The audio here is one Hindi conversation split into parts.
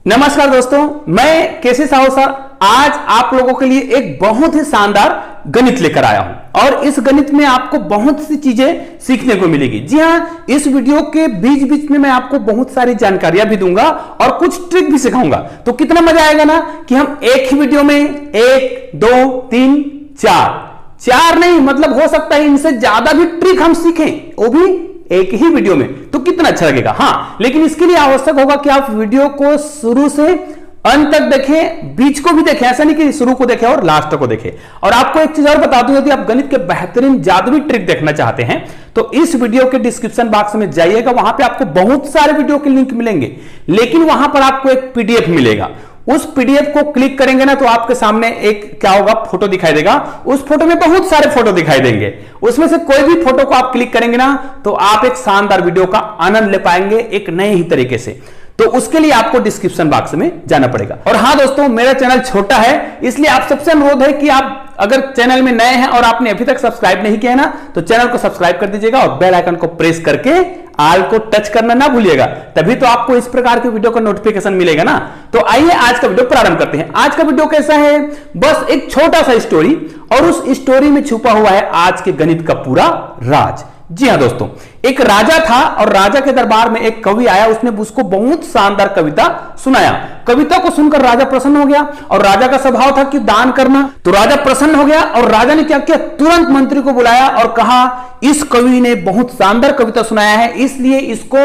नमस्कार दोस्तों, मैं केसी साहू सर आज आप लोगों के लिए एक बहुत ही शानदार गणित लेकर आया हूं और इस गणित में आपको बहुत सी चीजें सीखने को मिलेगी। जी हां, इस वीडियो के बीच बीच में मैं आपको बहुत सारी जानकारियां भी दूंगा और कुछ ट्रिक भी सिखाऊंगा। तो कितना मजा आएगा ना कि हम एक ही वीडियो में 1, 2, 3, 4 नहीं, मतलब हो सकता है इनसे ज्यादा भी ट्रिक हम सीखें, वो भी एक ही वीडियो में। तो कितना अच्छा लगेगा। हाँ, लेकिन इसके लिए आवश्यक होगा कि आप वीडियो को शुरू से अंत तक देखें, बीच को भी देखें, ऐसा नहीं कि शुरू को देखें और लास्ट को देखें। और आपको एक चीज और बता दूं, यदि आप गणित के बेहतरीन जादुई ट्रिक देखना चाहते हैं तो इस वीडियो के डिस्क्रिप्शन बॉक्स में जाइएगा, वहां पे आपको बहुत सारे वीडियो के लिंक मिलेंगे, लेकिन वहां पर आपको एक पीडीएफ मिलेगा। उस पीडीएफ को क्लिक करेंगे ना तो आपके सामने एक क्या होगा, फोटो दिखाई देगा। उस फोटो में बहुत सारे फोटो दिखाई देंगे, उसमें से कोई भी फोटो को आप क्लिक करेंगे ना तो आप एक शानदार वीडियो का आनंद ले पाएंगे एक नए ही तरीके से। तो उसके लिए आपको डिस्क्रिप्शन बॉक्स में जाना पड़ेगा। और हाँ दोस्तों, मेरा चैनल छोटा है, इसलिए आप सबसे अनुरोध है कि आप अगर चैनल में नए हैं और आपने अभी तक सब्सक्राइब नहीं किया है ना तो चैनल को सब्सक्राइब कर दीजिएगा और बेल आइकन को प्रेस करके ऑल को टच करना ना भूलिएगा, तभी तो आपको इस प्रकार के वीडियो का नोटिफिकेशन मिलेगा ना। तो आइए आज का वीडियो प्रारंभ करते हैं। आज का वीडियो कैसा है, बस एक छोटा सा स्टोरी और उस स्टोरी में छुपा हुआ है आज के गणित का पूरा राज। जी हां दोस्तों, एक राजा था और राजा के दरबार में एक कवि आया, उसने उसको बहुत शानदार कविता सुनाया। कविता को सुनकर राजा प्रसन्न हो गया और राजा का स्वभाव था कि दान करना। तो राजा प्रसन्न हो गया और राजा ने क्या किया, तुरंत मंत्री को बुलाया और कहा इस कवि ने बहुत शानदार कविता सुनाया है, इसलिए इसको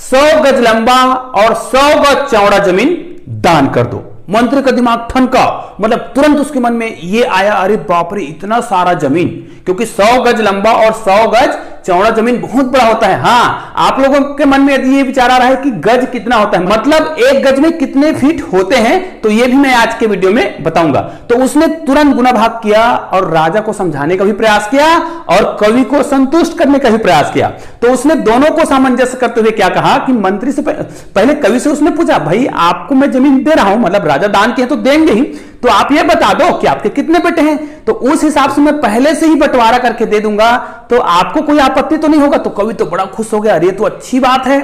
100 गज लंबा और 100 गज चौड़ा जमीन दान कर दो। मंत्री का दिमाग ठनका, मतलब तुरंत उसके मन में ये आया, अरे बाप रे इतना सारा जमीन, क्योंकि 100 गज लंबा और 100 गज चौड़ा जमीन बहुत बड़ा होता है। हाँ, आप लोगों के मन में यदि ये विचार आ रहा है कि गज कितना होता है, मतलब एक गज में कितने फीट होते हैं, तो ये भी मैं आज के वीडियो में बताऊंगा। तो उसने तुरंत गुना भाग किया और राजा को समझाने का भी प्रयास किया और कवि को संतुष्ट करने का भी प्रयास किया। तो उसने दोनों को सामंजस्य करते हुए क्या कहा कि मंत्री से पहले कवि से उसने पूछा, भाई आपको मैं जमीन दे रहा हूं, मतलब राजा दान किए तो देंगे ही, तो आप ये बता दो कि आपके कितने बेटे हैं, तो उस हिसाब से मैं पहले से ही बंटवारा करके दे दूंगा, तो आपको कोई आपत्ति तो नहीं होगा। तो कवि तो बड़ा खुश हो गया, अरे तो अच्छी बात है।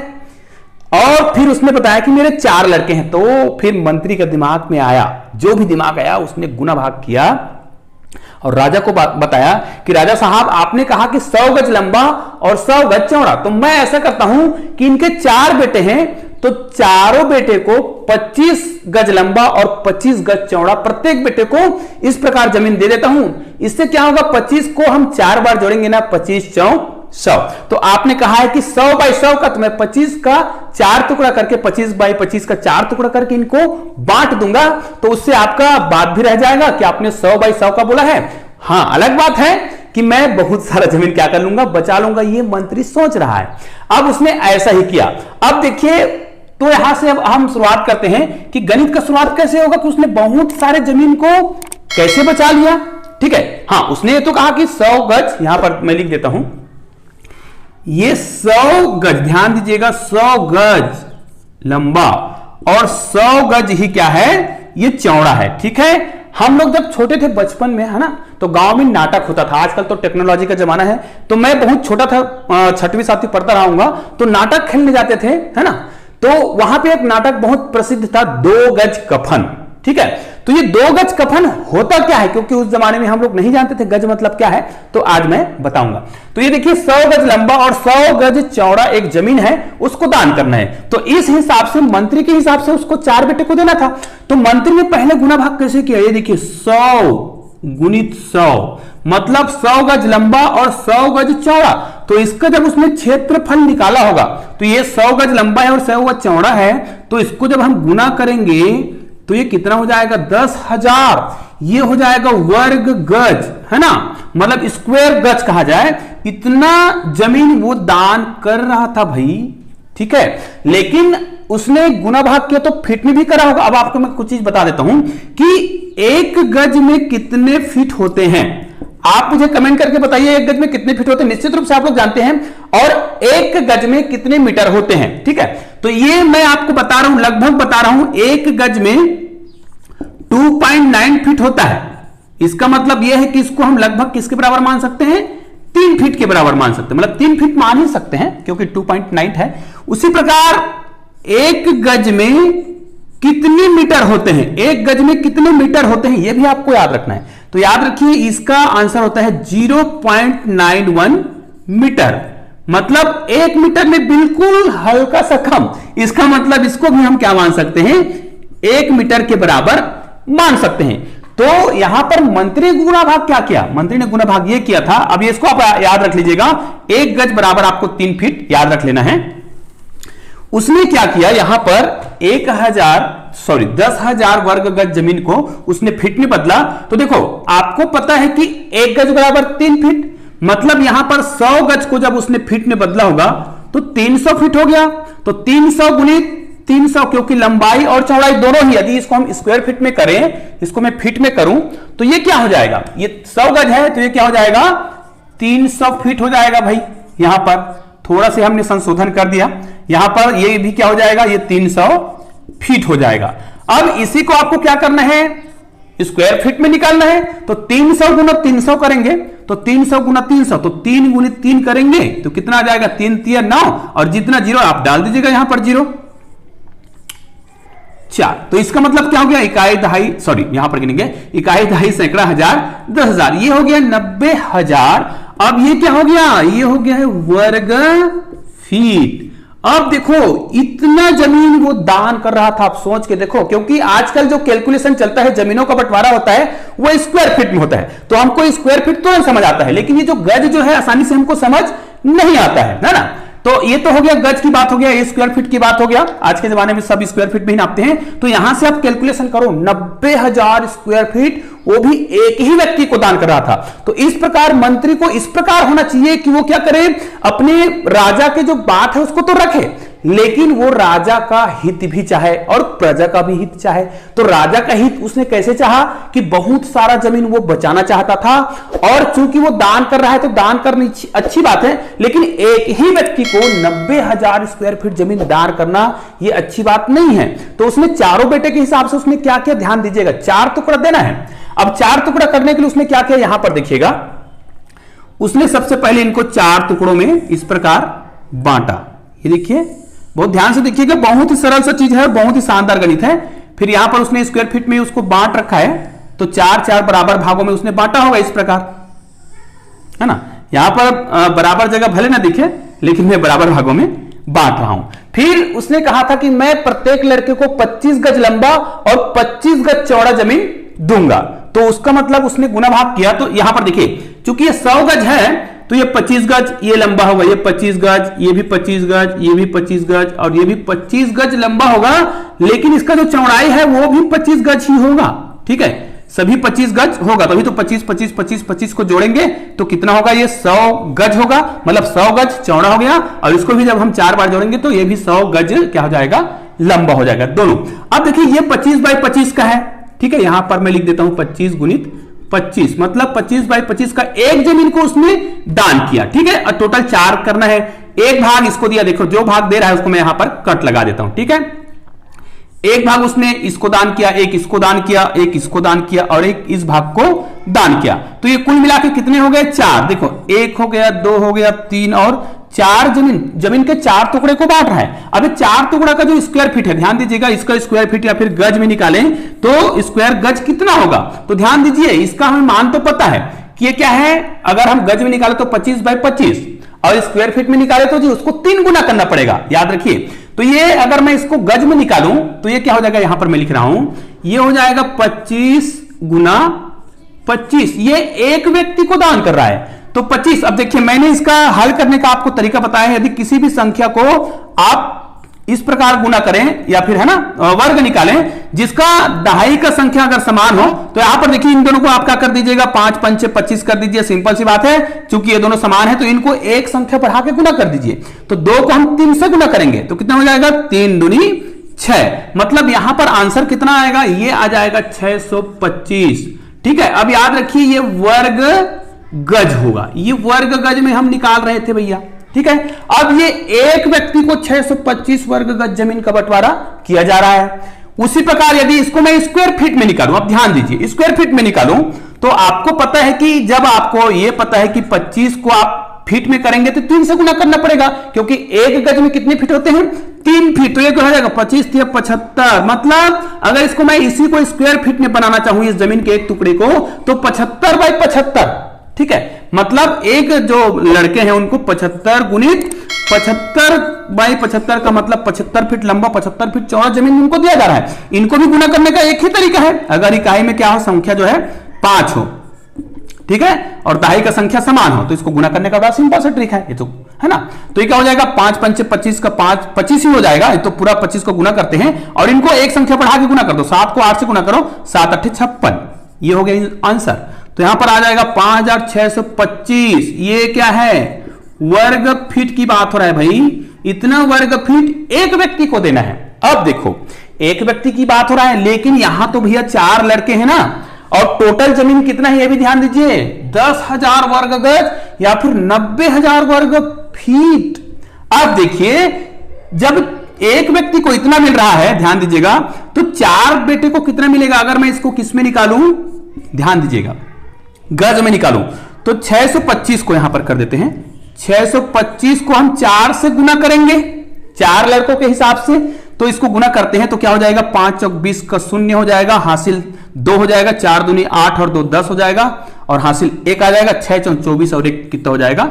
और फिर उसने बताया कि मेरे 4 लड़के हैं। तो फिर मंत्री का दिमाग में आया, जो भी दिमाग आया उसने गुना भाग किया और राजा को बताया कि राजा साहब आपने कहा कि 100 गज लंबा और 100 गज चौड़ा, तो मैं ऐसा करता हूं कि इनके 4 बेटे हैं तो चारों बेटे को 25 गज लंबा और 25 गज चौड़ा, प्रत्येक बेटे को इस प्रकार जमीन दे देता हूं। इससे क्या होगा, 25 को हम 4 बार जोड़ेंगे ना, 25 चौक 100। तो आपने कहा है कि 100 बाई 100 का, तो मैं 25 का 4 टुकड़ा करके 25 बाई 25 का 4 टुकड़ा करके इनको बांट दूंगा, तो उससे आपका बात भी रह जाएगा कि आपने 100 बाई 100 का बोला है। हाँ, अलग बात है कि मैं बहुत सारा जमीन क्या कर लूंगा, बचा लूंगा, ये मंत्री सोच रहा है। अब उसने ऐसा ही किया। अब देखिए, तो यहां से अब हम शुरुआत करते हैं कि गणित का शुरुआत कैसे होगा, कि उसने बहुत सारे जमीन को कैसे बचा लिया। ठीक है, हाँ, उसने ये तो कहा कि 100 गज, यहां पर मैं लिख देता हूं, ये 100 गज, ध्यान दीजिएगा, 100 गज लंबा और 100 गज ही क्या है, ये चौड़ा है। ठीक है, हम लोग जब छोटे थे बचपन में, है ना, तो गांव में नाटक होता था। आजकल तो टेक्नोलॉजी का जमाना है, तो मैं बहुत छोटा था, 6वीं 7वीं पढ़ता रहूंगा, तो नाटक खेलने जाते थे, है ना। तो वहां पे एक नाटक बहुत प्रसिद्ध था, 2 गज कफन। ठीक है, तो ये 2 गज कफन होता क्या है, क्योंकि उस जमाने में हम लोग नहीं जानते थे गज मतलब क्या है, तो आज मैं बताऊंगा। तो ये देखिए, 100 गज लंबा और 100 गज चौड़ा एक जमीन है, उसको दान करना है। तो इस हिसाब से मंत्री के हिसाब से उसको 4 बेटे को देना था। तो मंत्री ने पहले गुना भाग कैसे किया, ये देखिए, 100 गुणित 100 मतलब 100 गज लंबा और 100 गज चौड़ा। तो इसका जब उसने क्षेत्रफल निकाला होगा, तो ये 100 गज लंबा है और 100 गज चौड़ा है, तो इसको जब हम गुना करेंगे तो ये कितना हो जाएगा, 10,000। ये हो जाएगा वर्ग गज, है ना, मतलब स्क्वायर गज कहा जाए। इतना जमीन वो दान कर रहा था भाई। ठीक है, लेकिन उसने गुना भाग किया तो फीट में भी करा होगा। अब आपको मैं कुछ चीज बता देता हूं कि 1 गज में कितने फीट होते हैं, आप मुझे कमेंट करके बताइए, 1 गज में कितने फीट होते हैं। निश्चित रूप से आप लोग जानते हैं। और 1 गज में कितने मीटर होते हैं। ठीक है, तो ये मैं आपको बता रहा हूं, लगभग बता रहा हूं, 1 गज में 2.9 फीट होता है। इसका मतलब यह है कि इसको हम लगभग किसके बराबर मान सकते हैं, 3 फीट के बराबर मान सकते हैं, मतलब 3 फीट मान ही सकते हैं क्योंकि 2.9 है। उसी प्रकार 1 गज में कितने मीटर होते हैं, एक गज में कितने मीटर होते हैं, यह भी आपको याद रखना है। तो याद रखिए इसका आंसर होता है 0.91 मीटर, मतलब 1 मीटर में बिल्कुल हल्का सा कम। इसका मतलब इसको भी हम क्या मान सकते हैं, 1 मीटर के बराबर मान सकते हैं। तो यहां पर मंत्री ने गुना भाग क्या किया, मंत्री ने गुना भाग ये किया था। अब इसको आप याद रख लीजिएगा, 1 गज बराबर आपको 3 फीट याद रख लेना है। उसने क्या किया, यहां पर 10,000 वर्ग गज जमीन को उसने फीट में बदला। तो देखो आपको पता है कि 1 गज बराबर 3 फीट, मतलब यहां पर 100 गज को जब उसने फीट में बदला होगा तो 300 फीट हो गया। तो 300 गुणित 300, क्योंकि लंबाई और चौड़ाई दोनों ही, यदि इसको हम स्क्वायर फीट में करें, इसको मैं फीट में करूं तो ये क्या हो जाएगा, ये 100 गज है तो ये क्या हो जाएगा 300 फीट हो जाएगा भाई। यहां पर थोड़ा से हमने संशोधन कर दिया, यहां पर ये भी क्या हो जाएगा, ये 300 फीट हो जाएगा। अब इसी को आपको क्या करना है, स्क्वायर फीट में निकालना है। तो 300 गुना 300 करेंगे तो 300 गुना 300, तो 3 गुणित 3 करेंगे तो कितना आ जाएगा, 3 3 9, और जितना जीरो आप डाल दीजिएगा यहां पर 0 4। तो इसका मतलब क्या हो गया, इकाई दहाई, सॉरी यहां पर गिनेंगे, इकाई दहाई सैकड़ा हजार 10,000, ये हो गया 90,000। अब ये क्या हो गया, ये हो गया है वर्ग फीट। अब देखो इतना जमीन वो दान कर रहा था, आप सोच के देखो, क्योंकि आजकल जो कैलकुलेशन चलता है जमीनों का बंटवारा होता है वो स्क्वायर फीट में होता है, तो हमको स्क्वायर फीट तो समझ आता है, लेकिन ये जो गज जो है आसानी से हमको समझ नहीं आता है ना। तो ये तो हो गया गज की बात हो गया, ये स्क्वायर फीट की बात हो गया। आज के जमाने में सब स्क्वायर फीट में ही नापते हैं। तो यहां से आप कैलकुलेशन करो, 90,000 स्क्वायर फीट वो भी एक ही व्यक्ति को दान कर रहा था। तो इस प्रकार मंत्री को इस प्रकार होना चाहिए कि वो क्या करे, अपने राजा के जो बात है उसको तो रखे, लेकिन वो राजा का हित भी चाहे और प्रजा का भी हित चाहे। तो राजा का हित उसने कैसे चाहा कि बहुत सारा जमीन वो बचाना चाहता था, और चूंकि वो दान कर रहा है तो दान करनी अच्छी बात है, लेकिन एक ही व्यक्ति को 90,000 स्क्वायर फीट जमीन दान करना ये अच्छी बात नहीं है। तो उसने चारों बेटे के हिसाब से उसने क्या किया, ध्यान दीजिएगा, 4 टुकड़ा देना है। अब 4 टुकड़ा करने के लिए उसने क्या किया, यहां पर देखिएगा, उसने सबसे पहले इनको 4 टुकड़ों में इस प्रकार बांटा। ये देखिए, बहुत ध्यान से देखिएगा, बहुत ही सरल सा चीज है, बहुत ही शानदार गणित है। फिर यहां पर उसने स्क्वायर फीट में उसको बांट रखा है, तो 4 बराबर भागों में उसने बांटा होगा इस प्रकार, है ना। यहां पर बराबर जगह भले ना दिखे, लेकिन मैं बराबर भागों में बांट रहा हूं। फिर उसने कहा था कि मैं प्रत्येक लड़के को 25 गज लंबा और 25 गज चौड़ा जमीन दूंगा। तो उसका मतलब उसने गुना भाग किया। तो यहां पर देखिए, चूंकि ये 100 गज है तो ये 25 गज ये लंबा होगा, ये 25 गज, ये भी 25 गज, ये भी 25 गज, और ये भी 25 गज लंबा होगा, लेकिन इसका जो चौड़ाई है वो भी 25 गज ही होगा। ठीक है, सभी 25 गज होगा, तभी तो 25 25 25 25 को जोड़ेंगे तो कितना होगा, ये 100 गज होगा, मतलब 100 गज चौड़ा हो गया, और इसको भी जब हम 4 बार जोड़ेंगे तो ये भी 100 गज क्या हो जाएगा, लंबा हो जाएगा दोनों। अब देखिए ये 25 बाई 25 का है, ठीक है, यहां पर मैं लिख देता हूं 25 गुणित 25, मतलब 25 बाई 25 का एक जमीन को उसने दान किया। ठीक है, और टोटल 4 करना है, एक भाग इसको दिया, देखो जो भाग दे रहा है उसको मैं यहां पर कट लगा देता हूं। ठीक है, एक भाग उसने इसको दान किया, एक इसको दान किया, एक इसको दान किया, और एक इस भाग को दान किया। तो ये कुल मिला के कितने हो गए, 4। देखो 1 हो गया, 2 हो गया, 3 और 4 जमीन के 4 टुकड़े को बांट रहा है। अब 4 टुकड़ा का जो स्क्वायर फीट है, ध्यान दीजिएगा, इसका स्क्वायर फीट या फिर गज में निकालें तो स्क्वायर गज कितना होगा। तो ध्यान दीजिए, इसका हमें मान तो पता है कि ये क्या है, अगर हम गज में निकाले तो 25 बाई 25, और स्क्वायर फीट में निकाले तो जी उसको 3 गुना करना पड़ेगा, याद रखिए। तो ये अगर मैं इसको गज में निकालूं तो ये क्या हो जाएगा, यहां पर मैं लिख रहा हूं, ये हो जाएगा 25 गुना 25, ये एक व्यक्ति को दान कर रहा है। तो 25, अब देखिए मैंने इसका हल करने का आपको तरीका बताया है। यदि किसी भी संख्या को आप इस प्रकार गुना करें या फिर है ना वर्ग निकालें जिसका दहाई का संख्या अगर समान हो, तो यहां पर देखिए इन दोनों को आप क्या कर दीजिएगा, 5 5 25 कर दीजिए, सिंपल सी बात है। चूंकि ये दोनों समान है तो इनको एक संख्या बढ़ा के गुना कर दीजिए। तो 2 को हम 3 से गुना करेंगे तो कितना हो जाएगा, 3 दूनी 6, मतलब यहां पर आंसर कितना आएगा, ये आ जाएगा 625। ठीक है, अब याद रखिए ये वर्ग गज होगा, ये वर्ग गज में हम निकाल रहे थे भैया। ठीक है, अब ये एक व्यक्ति को 625 वर्ग गज जमीन का बंटवारा किया जा रहा है। उसी प्रकार यदि इसको मैं स्क्वायर फीट में निकालूं, अब ध्यान दीजिए, स्क्वायर फीट में निकालूं तो आपको पता है कि जब आपको ये पता है कि 25 को आप फीट में करेंगे तो 3 से गुना करना पड़ेगा, क्योंकि एक गज में कितने फीट होते हैं? 3 फीट। तो ये क्या हो जाएगा? 25 × 75। मतलब अगर इसको मैं इसी को स्क्वायर फीट में बनाना चाहूं इस जमीन के एक टुकड़े को, तो 75 बाई 75, ठीक है। मतलब एक जो लड़के हैं उनको 75 गुणित 75 बाई 75 का मतलब 75 फीट लंबा 75 फीट चौड़ा जमीन उनको दिया जा रहा है। इनको भी गुना करने का एक ही तरीका है, अगर इकाई में क्या हो, संख्या जो है 5 हो, ठीक है, और दहाई का संख्या समान हो, तो इसको गुना करने का बड़ा सिंपल सा ट्रिक है ये, तो है ना। तो ये क्या हो जाएगा? 5 × 5 = 25 का 5 25 ही हो जाएगा, तो पूरा 25 को गुना करते हैं और इनको एक संख्या बढ़ा के गुना कर दो, 7 को 8 से गुना करो, 7 × 8 = 56। ये हो गया आंसर। तो यहां पर आ जाएगा 5625। ये क्या है? वर्ग फीट की बात हो रहा है भाई, इतना वर्ग फीट एक व्यक्ति को देना है। अब देखो, एक व्यक्ति की बात हो रहा है, लेकिन यहां तो भैया 4 लड़के हैं ना, और टोटल जमीन कितना है ये भी ध्यान दीजिए, 10,000 वर्ग गज या फिर 90,000 वर्ग फीट। अब देखिए, जब एक व्यक्ति को इतना मिल रहा है, ध्यान दीजिएगा, तो 4 बेटे को कितना मिलेगा? अगर मैं इसको किस में निकालूं, ध्यान दीजिएगा, गज में निकालूं, तो 625 को यहां पर कर देते हैं। 625 को हम 4 से गुना करेंगे, 4 लड़कों के हिसाब से, तो इसको गुना करते हैं तो क्या हो जाएगा? 5 × 20 का 0 हो जाएगा, हासिल 2 हो जाएगा, 4 दूनी 8 और 2 10 हो जाएगा, और हासिल 1 आ जाएगा, 6 × 24 और 1 कितना हो जाएगा?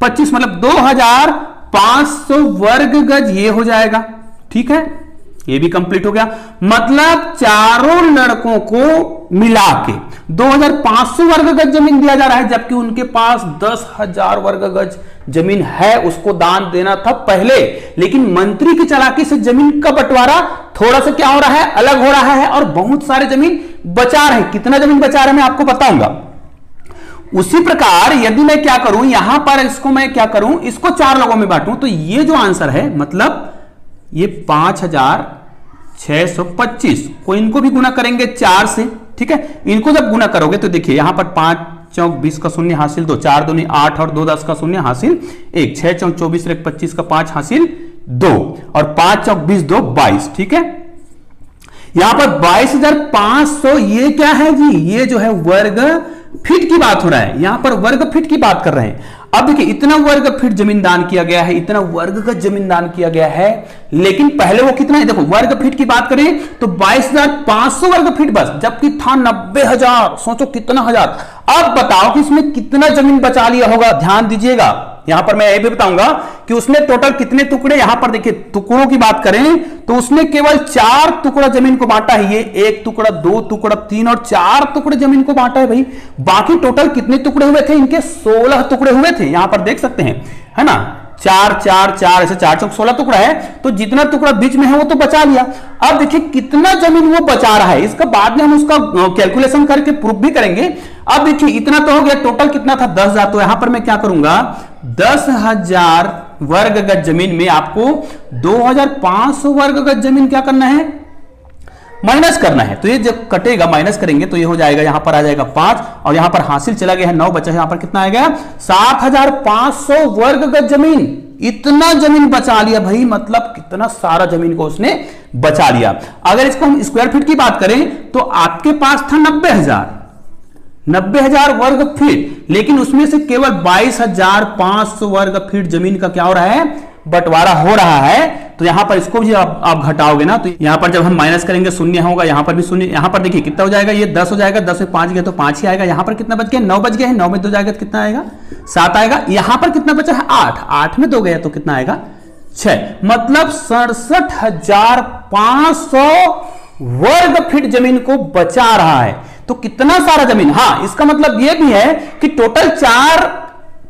25। मतलब 2500 वर्ग गज ये हो जाएगा, ठीक है, ये भी कंप्लीट हो गया। मतलब चारों लड़कों को मिला के 2500 वर्ग गज जमीन दिया जा रहा है, जबकि उनके पास 10,000 वर्ग गज जमीन है, उसको दान देना था पहले, लेकिन मंत्री की चालाकी से जमीन का बंटवारा थोड़ा सा क्या हो रहा है? अलग हो रहा है, और बहुत सारे जमीन बचा रहे हैं। कितना जमीन बचा रहे हैं मैं आपको बताऊंगा। उसी प्रकार यदि मैं क्या करूं, यहां पर इसको मैं क्या करूं, इसको 4 लोगों में बांटूं, तो ये जो आंसर है, मतलब ये 5625 को इनको भी गुना करेंगे 4 से, ठीक है। इनको जब गुना करोगे तो देखिए यहां पर 5 × 20 का 0 हासिल 2, 4 दूनी 8 और 2 10 का 0 हासिल 1, 6 × 24 1 25 का 5 हासिल 2, और 5 × 20 2 22, ठीक है। यहां पर 22,500 ये क्या है जी? ये जो है वर्ग फीट की बात हो रहा है, यहां पर वर्ग फीट की बात कर रहे हैं। अब देखिए, इतना वर्ग फीट जमीन दान किया गया है, इतना वर्ग गज जमीन दान किया गया है, लेकिन पहले वो कितना है? देखो, वर्ग फीट की बात करें तो 22,500 वर्ग फीट बस, जबकि था 90,000। सोचो कितना हजार। अब बताओ कि इसमें कितना जमीन बचा लिया होगा? ध्यान दीजिएगा, यहां पर मैं ये भी बताऊंगा कि उसने टोटल कितने टुकड़े, यहां पर देखिए टुकड़ों की बात करें तो उसने केवल 4 टुकड़ा जमीन को बांटा है। ये 1 टुकड़ा, 2 टुकड़ा, 3 और 4 टुकड़े जमीन को बांटा है भाई। बाकी टोटल कितने टुकड़े हुए थे? इनके 16 टुकड़े हुए थे, यहां पर देख सकते हैं, है ना। 4 4 4 ऐसे 4 × 16 टुकड़ा है, तो जितना टुकड़ा बीच में है वो तो बचा लिया। अब देखिए कितना जमीन वो बचा रहा है, इसका बाद में हम उसका कैलकुलेशन करके प्रूफ भी करेंगे। अब देखिए इतना तो हो गया, टोटल कितना था? 10,000। तो यहां पर मैं क्या करूंगा, 10,000 वर्ग गज जमीन में आपको 2,500 वर्ग गज जमीन क्या करना है? माइनस करना है। तो ये जब कटेगा, माइनस करेंगे तो ये हो जाएगा, यहां पर आ जाएगा 5, और यहां पर हासिल चला गया है 9 बचा है, यहां पर कितना आएगा? 7,500 वर्ग गज जमीन। इतना जमीन बचा लिया भाई, मतलब कितना सारा जमीन को उसने बचा लिया। अगर इसको हम स्क्वायर फीट की बात करें तो आपके पास था 90,000 वर्ग फीट, लेकिन उसमें से केवल 22,500 वर्ग फीट जमीन का क्या हो रहा है? बंटवारा हो रहा है। तो यहां पर इसको भी आप घटाओगे ना, तो यहां पर जब हम माइनस करेंगे 0 होगा, यहां पर भी 0। यहां पर देखिए कितना हो जाएगा, ये 10 हो जाएगा, 10 में 5 गए तो 5 ही आएगा। यहां पर कितना बच गया? 9 बच गया है, 9 में 2 जाएगा तो कितना आएगा? 7 आएगा। यहां पर कितना बचा है? 8, 8 में 2 गया तो कितना आएगा? 6। मतलब 67,500 वर्ग फीट जमीन को बचा रहा है। तो कितना सारा जमीन। हाँ, इसका मतलब यह भी है कि टोटल 4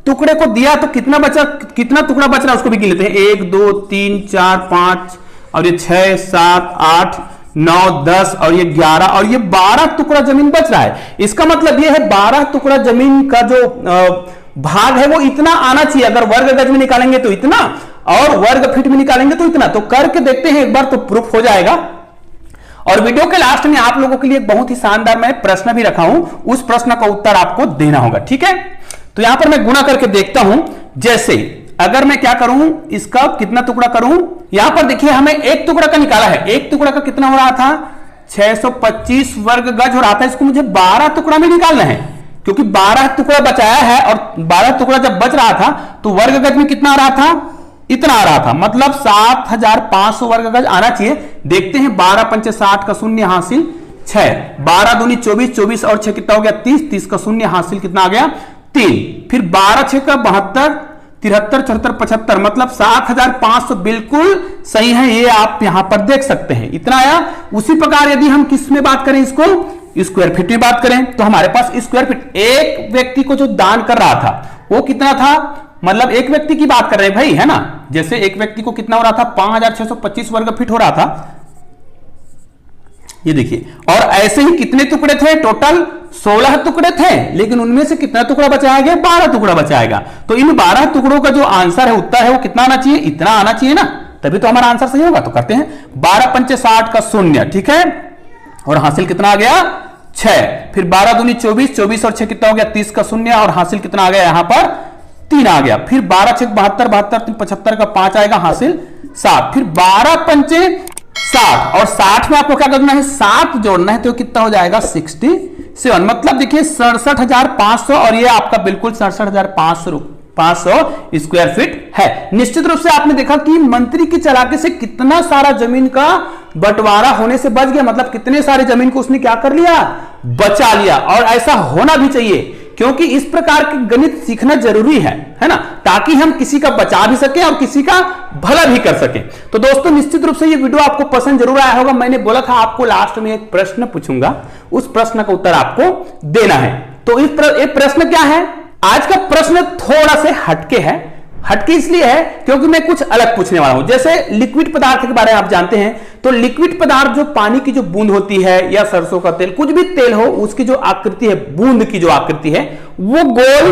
टुकड़े को दिया तो कितना बचा, कितना टुकड़ा बच रहा है उसको भी गिन लेते हैं। 1 2 3 4 5 और ये 6 7 8 9 10 और ये 11 और ये 12 टुकड़ा जमीन बच रहा है। इसका मतलब ये है 12 टुकड़ा जमीन का जो भाग है वो इतना आना चाहिए। अगर वर्ग गज में निकालेंगे तो इतना, और वर्ग फीट में निकालेंगे तो इतना। तो करके देखते हैं एक बार, तो प्रूफ हो जाएगा। और वीडियो के लास्ट में आप लोगों के लिए बहुत ही शानदार मैं प्रश्न भी रखा हूं, उस प्रश्न का उत्तर आपको देना होगा, ठीक है। तो यहां पर मैं गुणा करके देखता हूं। जैसे अगर मैं क्या करूं, इसका कितना टुकड़ा करूं, यहां पर देखिए हमें एक टुकड़ा का निकाला है। एक टुकड़ा का कितना हो रहा था? 625 वर्ग गज हो रहा था। इसको मुझे 12 टुकड़ा में निकालना है। क्योंकि 12 टुकड़ा बचाया है और 12 टुकड़ा जब बच रहा था तो वर्ग गज में कितना आ रहा था, इतना आ रहा था, मतलब 7500 वर्ग गज आना चाहिए। देखते हैं 12 पंचे 60 का शून्य हासिल 6, 12 दूनी 24, 24 और 6 कितना हो गया 30, 30 का शून्य हासिल कितना आ गया 3, फिर 12 6 का 72, 73 74 75, मतलब 7500 बिल्कुल सही है, ये आप यहां पर देख सकते हैं, इतना आया। उसी प्रकार यदि हम किस में बात करें, इसको स्क्वायर फीट में बात करें तो हमारे पास स्क्वायर फीट, एक व्यक्ति को जो दान कर रहा था वो कितना था, मतलब एक व्यक्ति की बात कर रहे हैं भाई, है ना। जैसे एक व्यक्ति को कितना हो रहा था 5625 वर्ग फीट हो रहा था, ये देखिए। और ऐसे ही कितने टुकड़े थे, टोटल 16 टुकड़े थे, लेकिन उनमें से कितना टुकड़ा बचाया गया, 12 टुकड़ा बचाएगा। तो इन 12 टुकड़ों का जो आंसर है, उत्तर है, वो कितना आना चाहिए, इतना आना चाहिए ना, तभी तो हमारा आंसर सही होगा। तो करते हैं 12 पंचे 60 का शून्य, ठीक है, और हासिल कितना आ गया 6, फिर 12 दूनी 24, 24 और 6 कितना हो गया 30 का शून्य, और हासिल कितना आ गया यहां पर 3 आ गया, फिर 12 6 72, 72 75 का 5 आएगा, हासिल 7, फिर 12 पंचे 60, और 60 में आपको क्या करना है, 7 जोड़ना है, तो कितना हो जाएगा 67, मतलब देखिए 67,500, और ये आपका बिल्कुल 67,500 स्क्वायर फीट है। निश्चित रूप से आपने देखा कि मंत्री की चालाकी से कितना सारा जमीन का बंटवारा होने से बच गया, मतलब कितने सारे जमीन को उसने क्या कर लिया, बचा लिया। और ऐसा होना भी चाहिए, क्योंकि इस प्रकार के गणित सीखना जरूरी है ना, ताकि हम किसी का बचा भी सकें और किसी का भला भी कर सकें। तो दोस्तों निश्चित रूप से ये वीडियो आपको पसंद जरूर आया होगा। मैंने बोला था आपको लास्ट में एक प्रश्न पूछूंगा, उस प्रश्न का उत्तर आपको देना है। तो इस प्रश्न क्या है, आज का प्रश्न थोड़ा से हटके है। हटके इसलिए है क्योंकि मैं कुछ अलग पूछने वाला हूं। जैसे लिक्विड पदार्थ के बारे में आप जानते हैं, तो लिक्विड पदार्थ जो पानी की जो बूंद होती है या सरसों का तेल, कुछ भी तेल हो, उसकी जो आकृति है, बूंद की जो आकृति है, वो गोल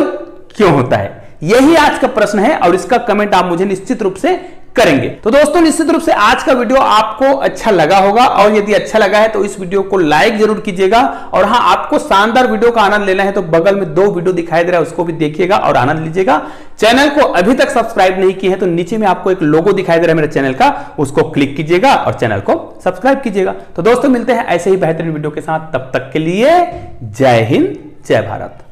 क्यों होता है, यही आज का प्रश्न है, और इसका कमेंट आप मुझे निश्चित रूप से करेंगे। तो दोस्तों निश्चित रूप से आज का वीडियो आपको अच्छा लगा होगा, और यदि अच्छा लगा है तो इस वीडियो को लाइक जरूर कीजिएगा। और हाँ, आपको शानदार वीडियो का आनंद लेना है तो बगल में 2 वीडियो दिखाई दे रहा है, उसको भी देखिएगा और आनंद लीजिएगा। चैनल को अभी तक सब्सक्राइब नहीं किए हैं तो नीचे में आपको एक लोगो दिखाई दे रहा है मेरे चैनल का, उसको क्लिक कीजिएगा और चैनल को सब्सक्राइब कीजिएगा। तो दोस्तों मिलते हैं ऐसे ही बेहतरीन वीडियो के साथ, तब तक के लिए जय हिंद, जय भारत।